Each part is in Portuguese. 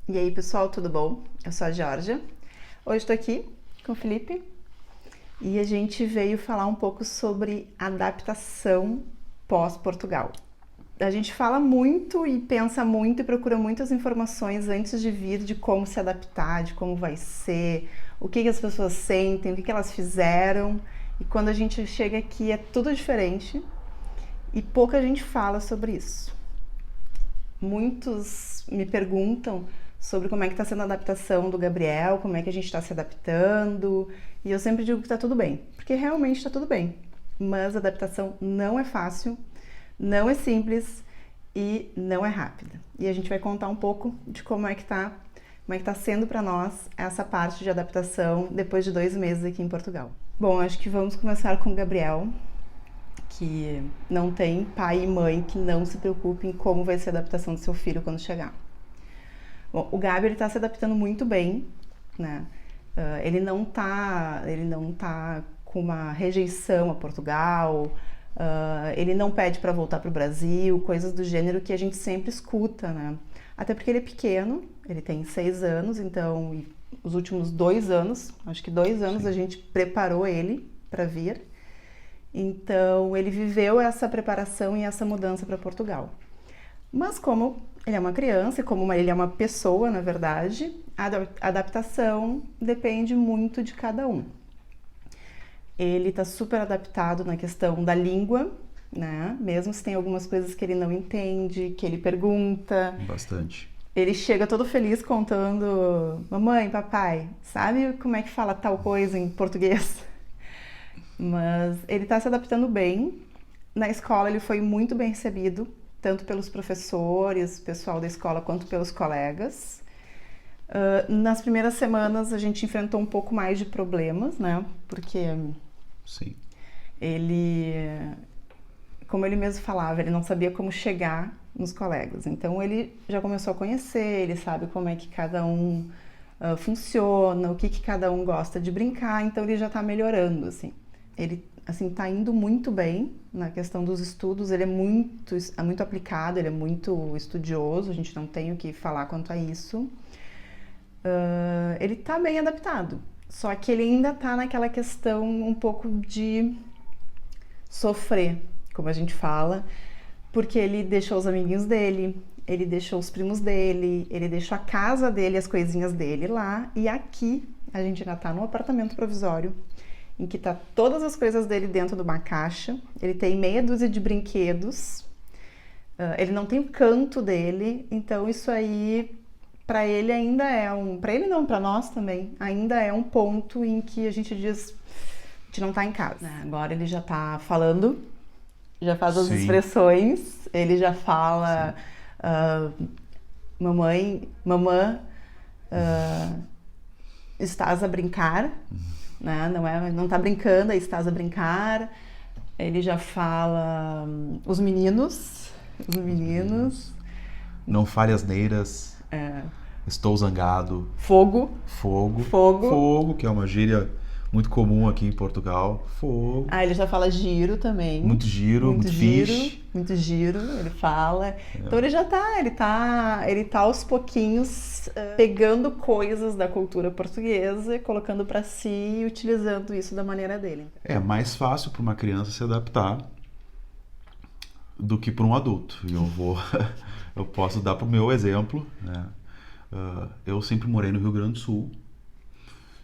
E aí, pessoal, tudo bom? Eu sou a Georgia. Hoje estou aqui com o Felipe e a gente veio falar um pouco sobre adaptação pós-Portugal. A gente fala muito e pensa muito e procura muitas informações antes de vir de como se adaptar, de como vai ser, o que as pessoas sentem, o que elas fizeram. E quando a gente chega aqui é tudo diferente e pouca gente fala sobre isso. Muitos me perguntam sobre como é que está sendo a adaptação do Gabriel, como é que a gente está se adaptando, e eu sempre digo que está tudo bem, porque realmente está tudo bem, mas a adaptação não é fácil, não é simples e não é rápida. E a gente vai contar um pouco de como é que tá sendo para nós essa parte de adaptação depois de 2 meses aqui em Portugal. Bom, acho que vamos começar com o Gabriel, que não tem pai e mãe que não se preocupem em como vai ser a adaptação do seu filho quando chegar. Bom, o Gabi está se adaptando muito bem, né? Ele não tá com uma rejeição a Portugal, ele não pede para voltar para o Brasil, coisas do gênero que a gente sempre escuta, né? Até porque ele é pequeno, ele tem 6 anos, então os últimos 2 anos, acho que 2 anos, a gente preparou ele para vir. Então ele viveu essa preparação e essa mudança para Portugal. Mas como ele é uma criança e como ele é uma pessoa, na verdade, a adaptação depende muito de cada um. Ele está super adaptado na questão da língua, né? Mesmo se tem algumas coisas que ele não entende, que ele pergunta. Bastante. Ele chega todo feliz contando: mamãe, papai, sabe como é que fala tal coisa em português? Mas ele está se adaptando bem. Na escola ele foi muito bem recebido, tanto pelos professores, pessoal da escola, quanto pelos colegas. Nas primeiras semanas a gente enfrentou um pouco mais de problemas, né? Porque Sim. ele, como ele mesmo falava, ele não sabia como chegar nos colegas. Então ele já começou a conhecer, ele sabe como é que cada um funciona, o que cada um gosta de brincar, então ele já está melhorando, assim. Ele assim tá indo muito bem na questão dos estudos, ele é muito aplicado, ele é muito estudioso, a gente não tem o que falar quanto a isso. Ele tá bem adaptado, só que ele ainda tá naquela questão um pouco de sofrer, como a gente fala, porque ele deixou os amiguinhos dele, ele deixou os primos dele, ele deixou a casa dele, as coisinhas dele lá, e aqui a gente ainda tá num apartamento provisório, em que tá todas as coisas dele dentro de uma caixa, ele tem meia dúzia de brinquedos, ele não tem o canto dele, então isso aí para ele ainda é para ele não, para nós também, ainda é um ponto em que a gente diz, a gente não tá em casa. Agora ele já tá falando, já faz as expressões, ele já fala, mamãe, mamã, estás a brincar? Né? Não tá brincando, aí estás a brincar. Ele já fala os meninos. Não fale asneiras. Estou zangado. Fogo, que é uma gíria muito comum aqui em Portugal. Fogo. Ele já fala giro também. Muito giro, muito fish. Muito giro, ele fala. Então ele já ele tá aos pouquinhos pegando coisas da cultura portuguesa, colocando para si e utilizando isso da maneira dele. É mais fácil para uma criança se adaptar do que para um adulto. E eu posso dar para o meu exemplo, né? Eu sempre morei no Rio Grande do Sul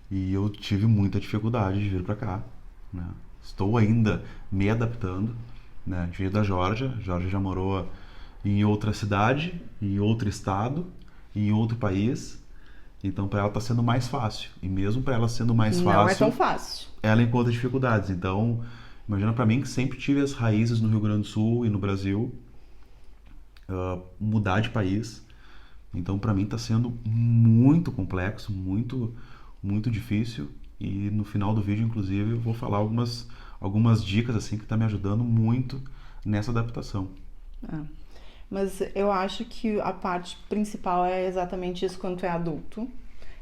e eu tive muita dificuldade de vir para cá, né? Estou ainda me adaptando, né? A gente veio da Geórgia. A Geórgia já morou em outra cidade, em outro estado, em outro país. Então para ela está sendo mais fácil. E mesmo para ela sendo mais fácil, não é tão fácil. Ela encontra dificuldades. Então imagina para mim que sempre tive as raízes no Rio Grande do Sul e no Brasil, mudar de país. Então para mim está sendo muito complexo, muito, muito difícil. E no final do vídeo, inclusive, eu vou falar algumas dicas assim que tá me ajudando muito nessa adaptação. Mas eu acho que a parte principal é exatamente isso quando tu é adulto.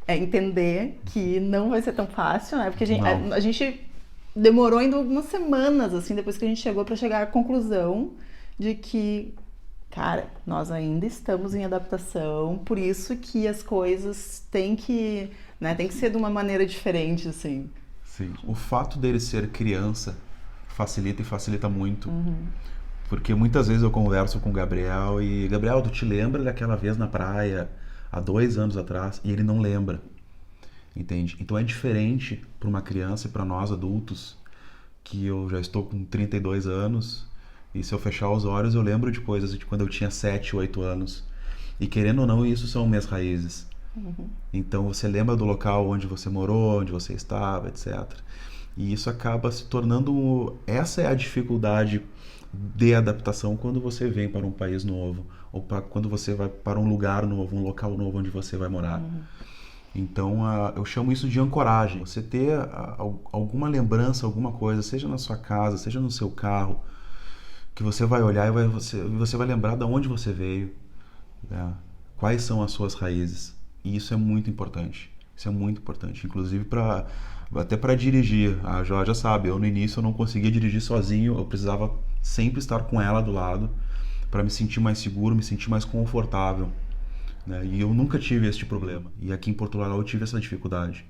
É entender que não vai ser tão fácil, né? Porque a gente demorou ainda algumas semanas, assim, depois que a gente chegou, para chegar à conclusão de que Cara, nós ainda estamos em adaptação, por isso que as coisas têm que, né, tem que ser de uma maneira diferente, assim. Sim. O fato dele ser criança facilita e facilita muito. Porque muitas vezes eu converso com o Gabriel e... Gabriel, tu te lembra daquela vez na praia, há 2 anos atrás? E ele não lembra. Entende? Então é diferente para uma criança e para nós adultos, que eu já estou com 32 anos, e se eu fechar os olhos eu lembro de coisas de quando eu tinha 7, 8 anos. E querendo ou não, isso são minhas raízes. Então você lembra do local onde você morou, onde você estava, etc. E isso acaba se tornando... Essa é a dificuldade de adaptação quando você vem para um país novo, ou quando você vai para um lugar novo, um local novo onde você vai morar. Então, eu chamo isso de ancoragem. Você ter alguma lembrança, alguma coisa, seja na sua casa, seja no seu carro, que você vai olhar e você vai lembrar de onde você veio, né? Quais são as suas raízes. E isso é muito importante. Isso é muito importante. Inclusive, até para dirigir. A Jorge já sabe, no início eu não conseguia dirigir sozinho, eu precisava sempre estar com ela do lado para me sentir mais seguro, me sentir mais confortável. Né? E eu nunca tive esse problema. E aqui em Portugal eu tive essa dificuldade.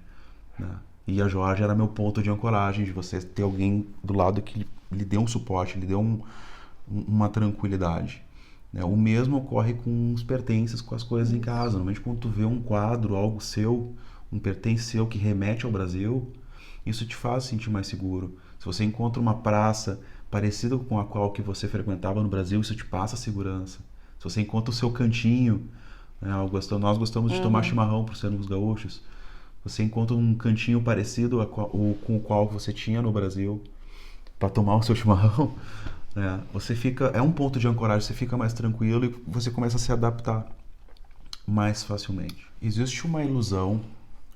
Né? E a Jorge era meu ponto de ancoragem, de você ter alguém do lado que lhe dê um suporte, lhe dê uma tranquilidade. Né? O mesmo ocorre com os pertences, com as coisas em casa. Normalmente quando tu vê um quadro, algo seu, um pertence seu que remete ao Brasil, isso te faz sentir mais seguro. Se você encontra uma praça parecida com a qual que você frequentava no Brasil, isso te passa segurança. Se você encontra o seu cantinho, né, nós gostamos de tomar chimarrão por sermos gaúchos, você encontra um cantinho parecido com o qual você tinha no Brasil para tomar o seu chimarrão, né, é um ponto de ancoragem, você fica mais tranquilo e você começa a se adaptar mais facilmente. Existe uma ilusão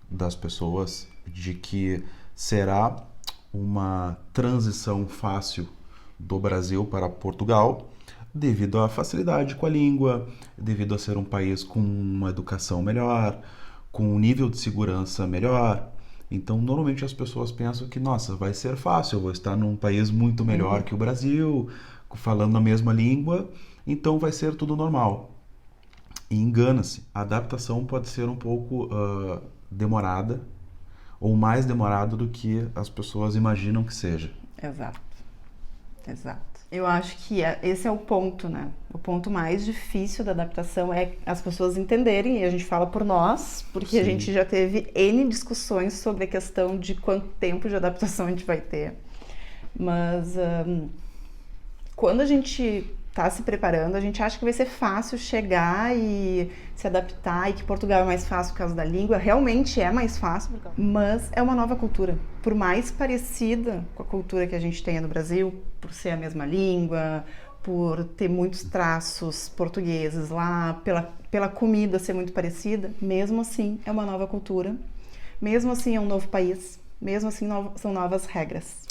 das pessoas de que será uma transição fácil do Brasil para Portugal devido à facilidade com a língua, devido a ser um país com uma educação melhor, com um nível de segurança melhor. Então, normalmente as pessoas pensam que, nossa, vai ser fácil, eu vou estar num país muito melhor que o Brasil, falando a mesma língua, então vai ser tudo normal. E engana-se, a adaptação pode ser um pouco demorada, ou mais demorada do que as pessoas imaginam que seja. Exato. Eu acho que esse é o ponto, né? O ponto mais difícil da adaptação é as pessoas entenderem, e a gente fala por nós, porque a gente já teve N discussões sobre a questão de quanto tempo de adaptação a gente vai ter. Mas quando a gente está se preparando, a gente acha que vai ser fácil chegar e se adaptar, e que Portugal é mais fácil por causa da língua. Realmente é mais fácil, mas é uma nova cultura. Por mais parecida com a cultura que a gente tem no Brasil, por ser a mesma língua, por ter muitos traços portugueses lá, pela comida ser muito parecida, mesmo assim é uma nova cultura, mesmo assim é um novo país, mesmo assim são novas regras.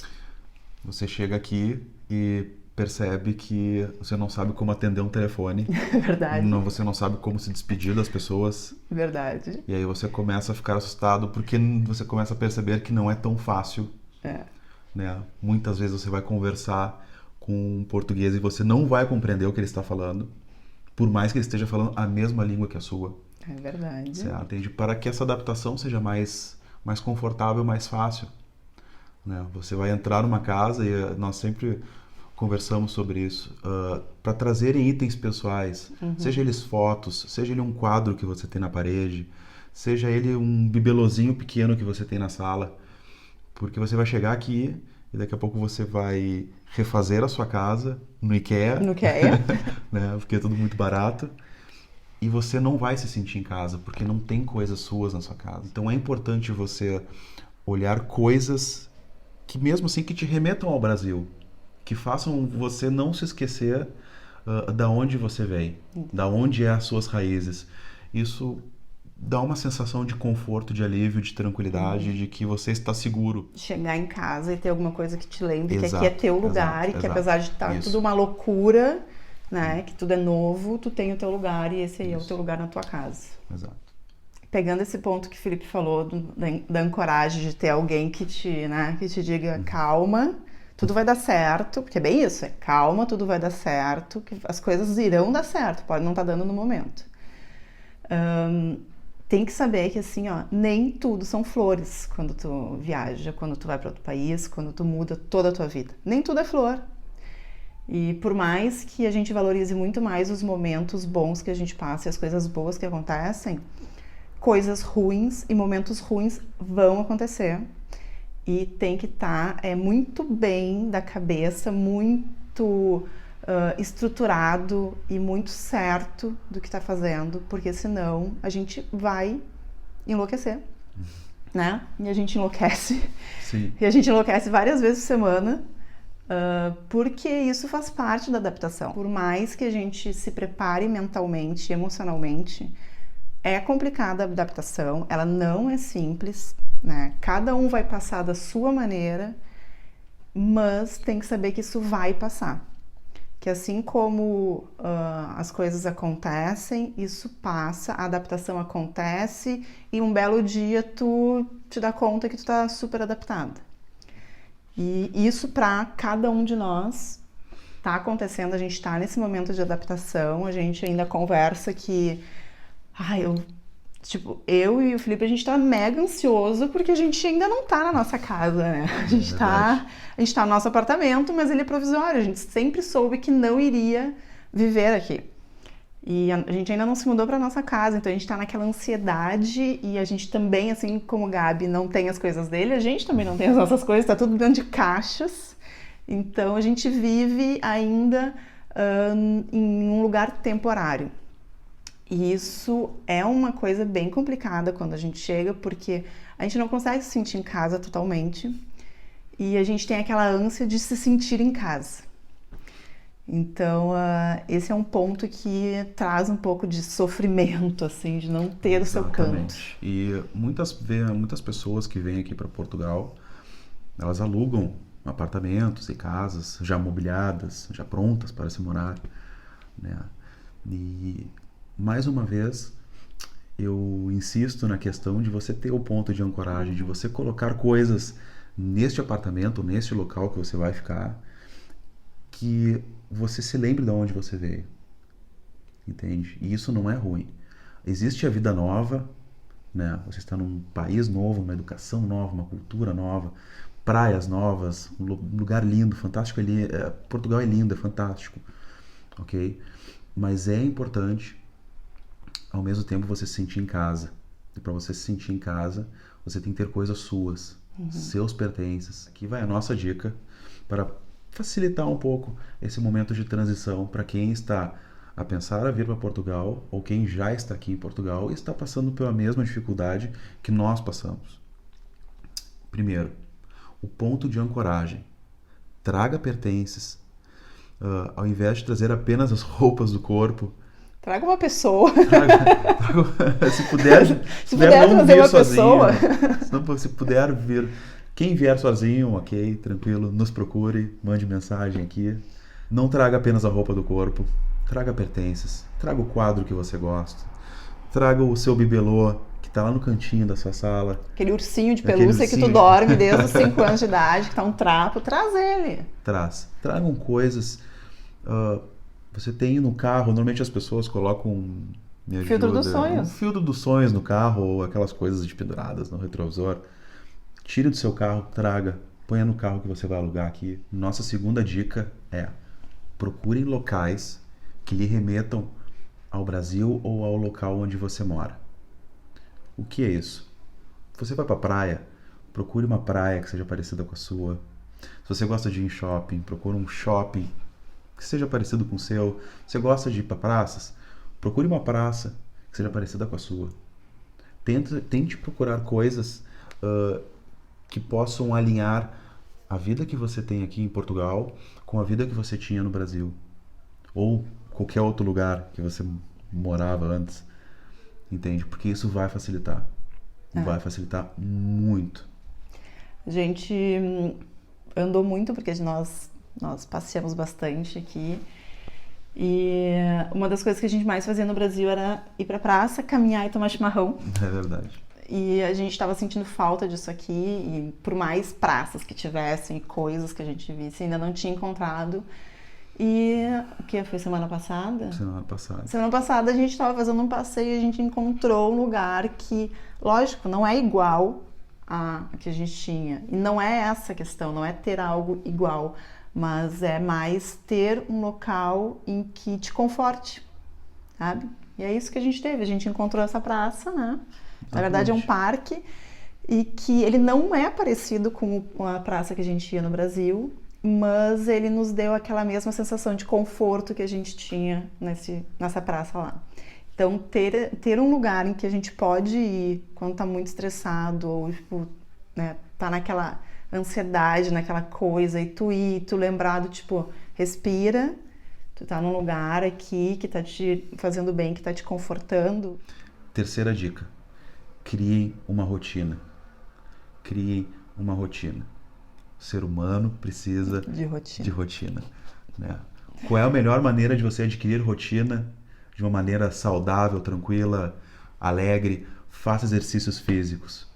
Você chega aqui e percebe que você não sabe como atender um telefone. Verdade. Você não sabe como se despedir das pessoas. Verdade. E aí você começa a ficar assustado porque você começa a perceber que não é tão fácil. Né? Muitas vezes você vai conversar com um português e você não vai compreender o que ele está falando, por mais que ele esteja falando a mesma língua que a sua. É verdade. Certo? Entende? Para que essa adaptação seja mais confortável, mais fácil. Né? Você vai entrar numa casa e nós sempre conversamos sobre isso, para trazerem itens pessoais, seja eles fotos, seja ele um quadro que você tem na parede, seja ele um bibelozinho pequeno que você tem na sala, porque você vai chegar aqui e daqui a pouco você vai refazer a sua casa no IKEA, né, porque é tudo muito barato, e você não vai se sentir em casa, porque não tem coisas suas na sua casa. Então é importante você olhar coisas que mesmo assim que te remetam ao Brasil, que façam você não se esquecer da onde você vem, da onde é as suas raízes. Isso dá uma sensação de conforto, de alívio, de tranquilidade, de que você está seguro. Chegar em casa e ter alguma coisa que te lembre que aqui é teu lugar, e que apesar de estar tudo uma loucura, né, que tudo é novo, tu tem o teu lugar e esse aí é o teu lugar na tua casa. Exato. Pegando esse ponto que o Felipe falou da ancoragem, de ter alguém que te diga calma, tudo vai dar certo, porque é bem isso, calma, tudo vai dar certo, que as coisas irão dar certo, pode não estar dando no momento. Tem que saber que assim, ó, nem tudo são flores quando tu viaja, quando tu vai para outro país, quando tu muda toda a tua vida. Nem tudo é flor. E por mais que a gente valorize muito mais os momentos bons que a gente passa e as coisas boas que acontecem, coisas ruins e momentos ruins vão acontecer. E tem que estar muito bem da cabeça, muito estruturado e muito certo do que está fazendo, porque senão a gente vai enlouquecer, né? E a gente enlouquece. Sim. E a gente enlouquece várias vezes por semana, porque isso faz parte da adaptação. Por mais que a gente se prepare mentalmente, emocionalmente, é complicada a adaptação, ela não é simples, né? Cada um vai passar da sua maneira, mas tem que saber que isso vai passar. Que assim como as coisas acontecem, isso passa, a adaptação acontece e um belo dia tu te dá conta que tu tá super adaptada. E isso para cada um de nós tá acontecendo, a gente tá nesse momento de adaptação, a gente ainda conversa que eu e o Felipe, a gente tá mega ansioso porque a gente ainda não tá na nossa casa, né? A gente tá no nosso apartamento, mas ele é provisório. A gente sempre soube que não iria viver aqui. E a gente ainda não se mudou pra nossa casa, então a gente tá naquela ansiedade e a gente também, assim como o Gabi não tem as coisas dele, a gente também não tem as nossas coisas, tá tudo dentro de caixas. Então a gente vive ainda em um lugar temporário. E isso é uma coisa bem complicada quando a gente chega, porque a gente não consegue se sentir em casa totalmente e a gente tem aquela ânsia de se sentir em casa. Então, esse é um ponto que traz um pouco de sofrimento, assim, de não ter o seu canto. E muitas pessoas que vêm aqui para Portugal, elas alugam apartamentos e casas já mobiliadas, já prontas para se morar, né? E mais uma vez, eu insisto na questão de você ter o ponto de ancoragem, de você colocar coisas neste apartamento, neste local que você vai ficar, que você se lembre de onde você veio, entende? E isso não é ruim. Existe a vida nova, né? Você está num país novo, uma educação nova, uma cultura nova, praias novas, um lugar lindo, fantástico. Portugal é lindo, é fantástico, ok? Mas é importante ao mesmo tempo você se sentir em casa. E para você se sentir em casa, você tem que ter coisas suas, seus pertences. Aqui vai a nossa dica para facilitar um pouco esse momento de transição para quem está a pensar a vir para Portugal ou quem já está aqui em Portugal e está passando pela mesma dificuldade que nós passamos. Primeiro, o ponto de ancoragem. Traga pertences. Ao invés de trazer apenas as roupas do corpo, traga uma pessoa. Se puder não trazer vir uma sozinho. pessoa. Se puder vir. Quem vier sozinho, ok, tranquilo, nos procure, mande mensagem aqui. Não traga apenas a roupa do corpo. Traga pertences. Traga o quadro que você gosta. Traga o seu bibelô, que está lá no cantinho da sua sala. Aquele ursinho de pelúcia que tu dorme desde os 5 anos de idade, que tá um trapo. Traz ele. Tragam coisas. Você tem no carro, normalmente as pessoas colocam filtro dos sonhos. Um filtro dos sonhos no carro, ou aquelas coisas de penduradas no retrovisor. Tire do seu carro, traga, ponha no carro que você vai alugar aqui. Nossa segunda dica é: procurem locais que lhe remetam ao Brasil ou ao local onde você mora. O que é isso? Você vai para a praia, procure uma praia que seja parecida com a sua. Se você gosta de ir em shopping, procure um shopping que seja parecido com o seu. Você gosta de ir para praças? Procure uma praça que seja parecida com a sua. Tente procurar coisas que possam alinhar a vida que você tem aqui em Portugal com a vida que você tinha no Brasil. Ou qualquer outro lugar que você morava antes. Entende? Porque isso vai facilitar. Vai facilitar muito. A gente andou muito porque nós passeamos bastante aqui. E uma das coisas que a gente mais fazia no Brasil era ir pra praça, caminhar e tomar chimarrão. É verdade. E a gente estava sentindo falta disso aqui, e por mais praças que tivessem, coisas que a gente visse, ainda não tinha encontrado. E o que foi semana passada? Semana passada. Semana passada a gente estava fazendo um passeio e a gente encontrou um lugar que, lógico, não é igual a que a gente tinha. E não é essa a questão, não é ter algo igual, mas é mais ter um local em que te conforte, sabe? E é isso que a gente teve. A gente encontrou essa praça, né? Na verdade é um parque e que ele não é parecido com a praça que a gente ia no Brasil, mas ele nos deu aquela mesma sensação de conforto que a gente tinha nessa praça lá. Então, ter um lugar em que a gente pode ir quando tá muito estressado ou, tipo, né, tá naquela ansiedade, naquela coisa, e tu ir, tu lembrar do, tipo, respira, tu tá num lugar aqui que tá te fazendo bem, que tá te confortando. Terceira dica. Criem uma rotina. Criem uma rotina. O ser humano precisa de rotina, né? Qual é a melhor maneira de você adquirir rotina de uma maneira saudável, tranquila, alegre? Faça exercícios físicos.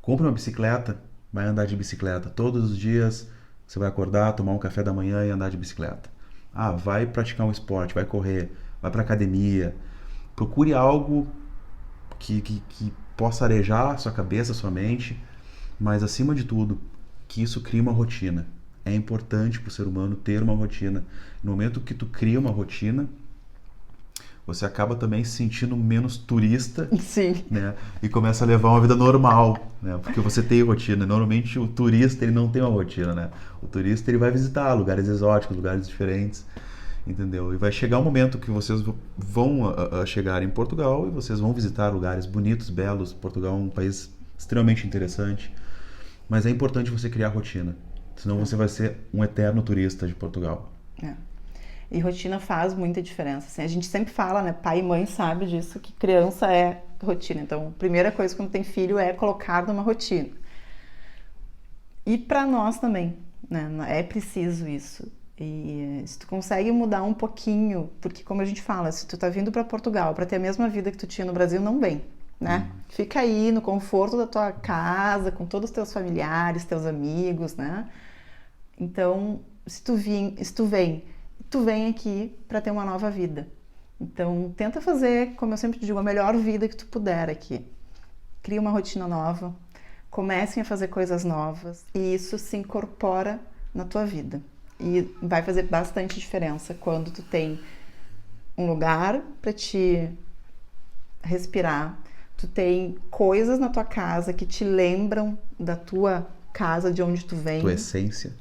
Compre uma bicicleta, vai andar de bicicleta. Todos os dias você vai acordar, tomar um café da manhã e andar de bicicleta. Vai praticar um esporte, vai correr, vai para academia. Procure algo que possa arejar a sua cabeça, a sua mente, mas acima de tudo, que isso crie uma rotina. É importante para o ser humano ter uma rotina. No momento que tu cria uma rotina, você acaba também se sentindo menos turista. Sim. Né? E começa a levar uma vida normal, né? Porque você tem rotina. Normalmente o turista ele não tem uma rotina, né? O turista ele vai visitar lugares exóticos, lugares diferentes, entendeu? E vai chegar um momento que vocês vão chegar em Portugal e vocês vão visitar lugares bonitos, belos. Portugal é um país extremamente interessante, mas é importante você criar rotina, senão você vai ser um eterno turista de Portugal. E rotina faz muita diferença. Assim, a gente sempre fala, né? Pai e mãe sabe disso, que criança é rotina. Então, a primeira coisa quando tem filho é colocar numa rotina. E para nós também, né? É preciso isso. E se tu consegue mudar um pouquinho, porque como a gente fala, se tu tá vindo para Portugal para ter a mesma vida que tu tinha no Brasil, não vem, né? Fica aí no conforto da tua casa, com todos os teus familiares, teus amigos, né? Então, se tu vem aqui para ter uma nova vida. Então, tenta fazer, como eu sempre digo, a melhor vida que tu puder aqui. Cria uma rotina nova, comecem a fazer coisas novas e isso se incorpora na tua vida. E vai fazer bastante diferença quando tu tem um lugar para te respirar, tu tem coisas na tua casa que te lembram da tua casa, de onde tu vem. Tua essência.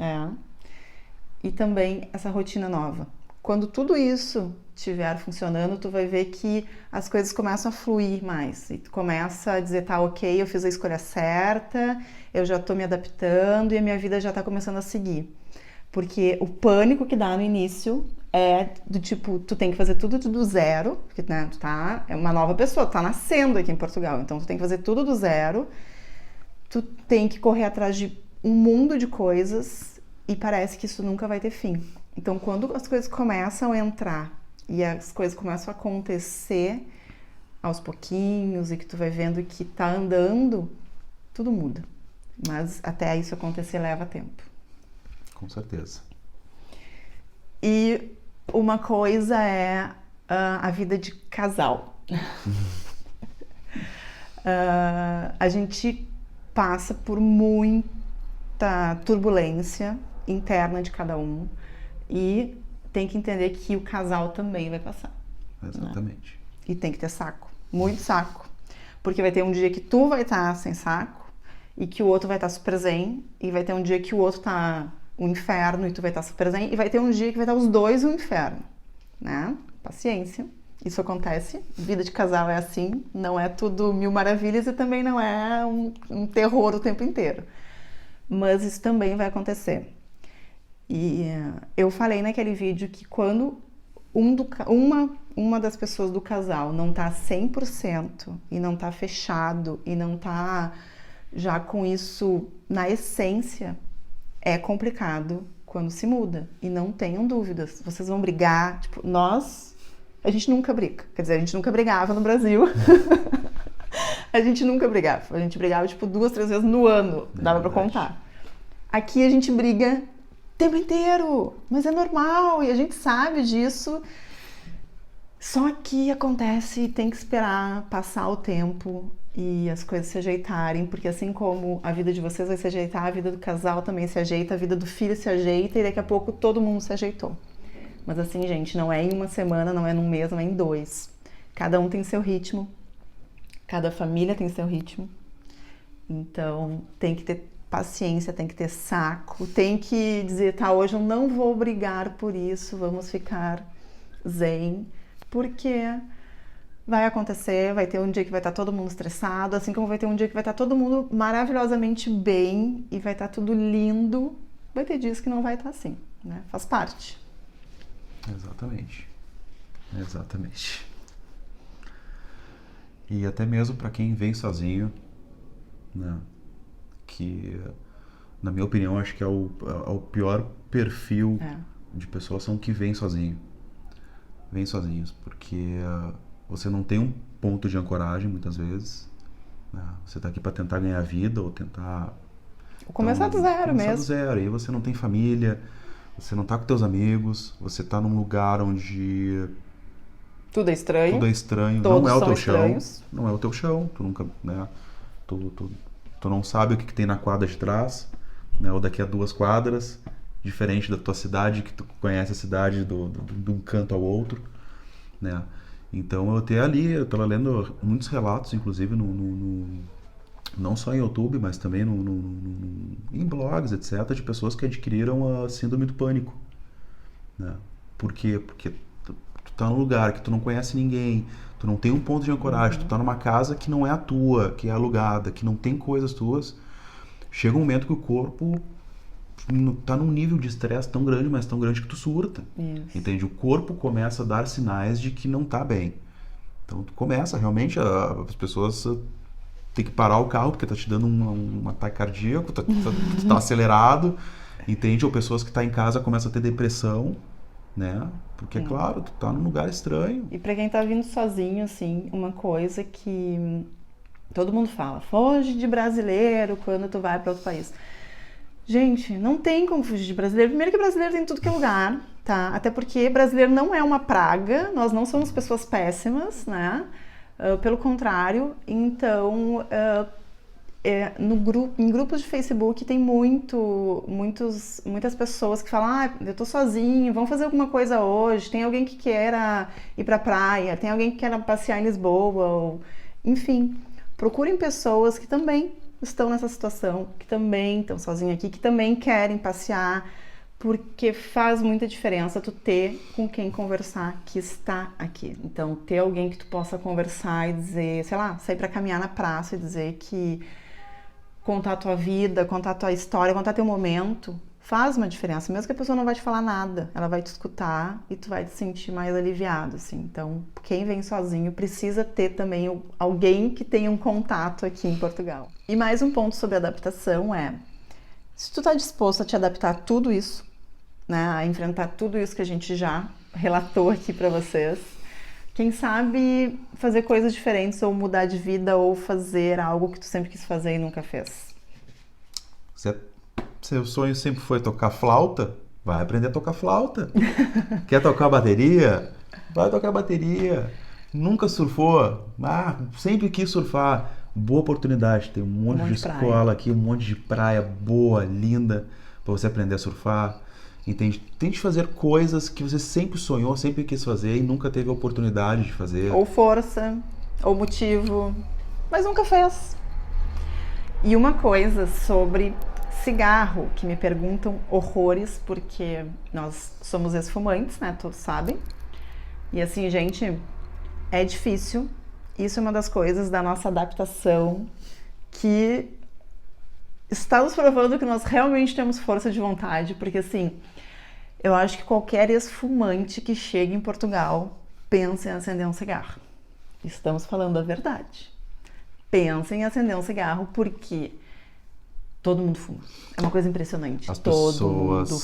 E também essa rotina nova. Quando tudo isso estiver funcionando, tu vai ver que as coisas começam a fluir mais. E tu começa a dizer, tá, ok, eu fiz a escolha certa, eu já tô me adaptando e a minha vida já tá começando a seguir. Porque o pânico que dá no início é do tipo, tu tem que fazer tudo do zero, porque né, é uma nova pessoa, tu tá nascendo aqui em Portugal, então tu tem que fazer tudo do zero, tu tem que correr atrás de um mundo de coisas e parece que isso nunca vai ter fim. Então, quando as coisas começam a entrar e as coisas começam a acontecer aos pouquinhos e que tu vai vendo que tá andando, tudo muda. Mas até isso acontecer leva tempo. Com certeza. E uma coisa é a vida de casal. A gente passa por muita turbulência interna de cada um e tem que entender que o casal também vai passar. Exatamente. Né? E tem que ter saco, muito saco. Porque vai ter um dia que tu vai estar sem saco e que o outro vai estar super zen, e vai ter um dia que o outro tá um inferno e tu vai estar super zen, e vai ter um dia que vai estar os dois um inferno, né? Paciência, isso acontece, vida de casal é assim, não é tudo mil maravilhas e também não é um terror o tempo inteiro, mas isso também vai acontecer. E eu falei naquele vídeo que quando uma das pessoas do casal não tá 100% e não tá fechado e não tá já com isso na essência, é complicado quando se muda. E não tenham dúvidas, vocês vão brigar. Tipo, a gente nunca briga. Quer dizer, a gente nunca brigava no Brasil. A gente nunca brigava. A gente brigava, tipo, 2, 3 vezes no ano. Dava pra contar. Aqui a gente briga o tempo inteiro. Mas é normal e a gente sabe disso. Só que acontece e tem que esperar passar o tempo e as coisas se ajeitarem, porque assim como a vida de vocês vai se ajeitar, a vida do casal também se ajeita, a vida do filho se ajeita e daqui a pouco todo mundo se ajeitou. Mas assim, gente, não é em uma semana, não é num mês, não é em 2. Cada um tem seu ritmo, cada família tem seu ritmo. Então tem que ter paciência, tem que ter saco, tem que dizer, tá, hoje eu não vou brigar por isso, vamos ficar zen. Porque vai acontecer, vai ter um dia que vai estar todo mundo estressado, assim como vai ter um dia que vai estar todo mundo maravilhosamente bem e vai estar tudo lindo. Vai ter dias que não vai estar assim, né? Faz parte. Exatamente. Exatamente. E até mesmo para quem vem sozinho, né? Que, na minha opinião, acho que é o pior perfil de pessoas são que vêm sozinho. Vêm sozinhos, porque você não tem um ponto de ancoragem muitas vezes, né? Você está aqui para tentar ganhar vida ou tentar começar do zero mesmo. Começar do zero, e você não tem família, você não está com teus amigos, você está num lugar onde tudo é estranho. Tudo é estranho, todos não é o são teu estranhos. chão, não é o teu chão, tu nunca, né? Tu não sabe o que tem na quadra de trás, né? Ou daqui a 2 quadras. Diferente da tua cidade, que tu conhece a cidade de um canto ao outro, né? Então eu estava lendo muitos relatos, inclusive não só em YouTube, mas também em blogs, etc., de pessoas que adquiriram a síndrome do pânico, né? Por quê? Porque tu tá num lugar que tu não conhece ninguém, tu não tem um ponto de ancoragem, tu tá numa casa que não é a tua, que é alugada, que não tem coisas tuas. Chega um momento que o corpo tá num nível de estresse tão grande, mas tão grande que tu surta. Isso. Entende? O corpo começa a dar sinais de que não tá bem. Então tu começa realmente as pessoas tem que parar o carro porque tá te dando um ataque cardíaco, tu tá acelerado, entende? Ou pessoas que tá em casa começam a ter depressão, né? Porque, claro, tu tá num lugar estranho. E pra quem tá vindo sozinho, assim, uma coisa que todo mundo fala, foge de brasileiro quando tu vai pra outro país. Gente, não tem como fugir de brasileiro. Primeiro que brasileiro tem em tudo que é lugar, tá? Até porque brasileiro não é uma praga, nós não somos pessoas péssimas, né? Pelo contrário, então, em grupos de Facebook tem muitas pessoas que falam, eu tô sozinho, vamos fazer alguma coisa hoje, tem alguém que queira ir pra praia, tem alguém que queira passear em Lisboa, ou... enfim, procurem pessoas que também estão nessa situação, que também estão sozinhos aqui, que também querem passear, porque faz muita diferença tu ter com quem conversar que está aqui. Então, ter alguém que tu possa conversar e dizer, sei lá, sair para caminhar na praça e dizer que contar a tua vida, contar a tua história, contar teu momento, faz uma diferença. Mesmo que a pessoa não vai te falar nada, ela vai te escutar e tu vai te sentir mais aliviado, assim. Então, quem vem sozinho precisa ter também alguém que tenha um contato aqui em Portugal. E mais um ponto sobre adaptação é, se tu tá disposto a te adaptar a tudo isso, né, a enfrentar tudo isso que a gente já relatou aqui pra vocês, quem sabe fazer coisas diferentes ou mudar de vida ou fazer algo que tu sempre quis fazer e nunca fez. Seu sonho sempre foi tocar flauta? Vai aprender a tocar flauta. Quer tocar bateria? Vai tocar bateria. Nunca surfou? Sempre quis surfar. Boa oportunidade. Tem um monte de escola aqui, um monte de praia boa, linda, para você aprender a surfar. Entende? Tente fazer coisas que você sempre sonhou, sempre quis fazer e nunca teve a oportunidade de fazer. Ou força, ou motivo, mas nunca fez. E uma coisa sobre cigarro, que me perguntam horrores, porque nós somos ex-fumantes, né? Todos sabem. E assim, gente, é difícil. Isso é uma das coisas da nossa adaptação que está nos provando que nós realmente temos força de vontade, porque assim, eu acho que qualquer ex-fumante que chega em Portugal pensa em acender um cigarro. Estamos falando a verdade. Pensa em acender um cigarro porque todo mundo fuma. É uma coisa impressionante. Todo mundo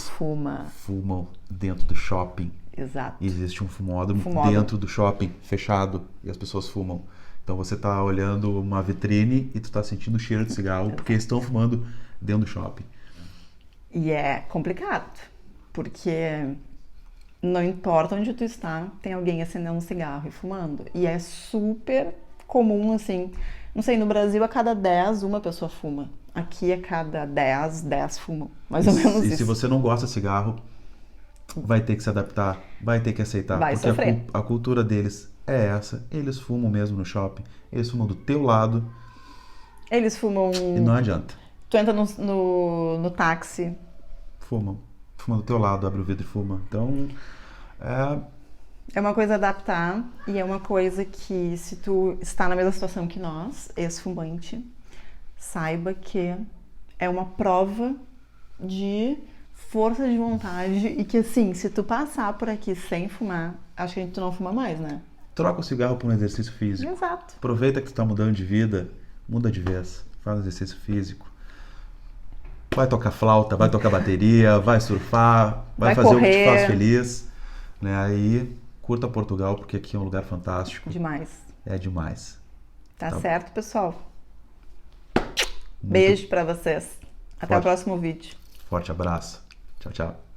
fumam dentro do shopping. Exato. Existe um fumódromo dentro do shopping, fechado, e as pessoas fumam. Então você tá olhando uma vitrine e tu tá sentindo o cheiro de cigarro porque eles estão fumando dentro do shopping. E é complicado, porque não importa onde tu está, tem alguém acendendo um cigarro e fumando. E é super comum, assim, não sei, no Brasil a cada 10 uma pessoa fuma. Aqui a cada 10 fumam. Mais ou menos E isso. se você não gosta de cigarro, vai ter que se adaptar, vai ter que aceitar. Vai porque sofrer. a cultura deles é essa. Eles fumam mesmo no shopping, eles fumam do teu lado Eles fumam. e não adianta. Tu entra no táxi. Fumam. Fuma do teu lado, abre o vidro e fuma. Então, É uma coisa adaptar e é uma coisa que, se tu está na mesma situação que nós, ex-fumante, saiba que é uma prova de força de vontade e que, assim, se tu passar por aqui sem fumar, acho que tu não fuma mais, né? troca o cigarro por um exercício físico. Exato. Aproveita que tu tá mudando de vida, muda de vez. Faz um exercício físico. Vai tocar flauta, vai tocar bateria, vai surfar, vai fazer correr. o que te faz feliz. Né? Aí, curta Portugal, porque aqui é um lugar fantástico. Demais. É demais. Tá Tá. certo, pessoal? Beijo pra vocês. Até o Forte. próximo vídeo. Forte abraço. Tchau, tchau.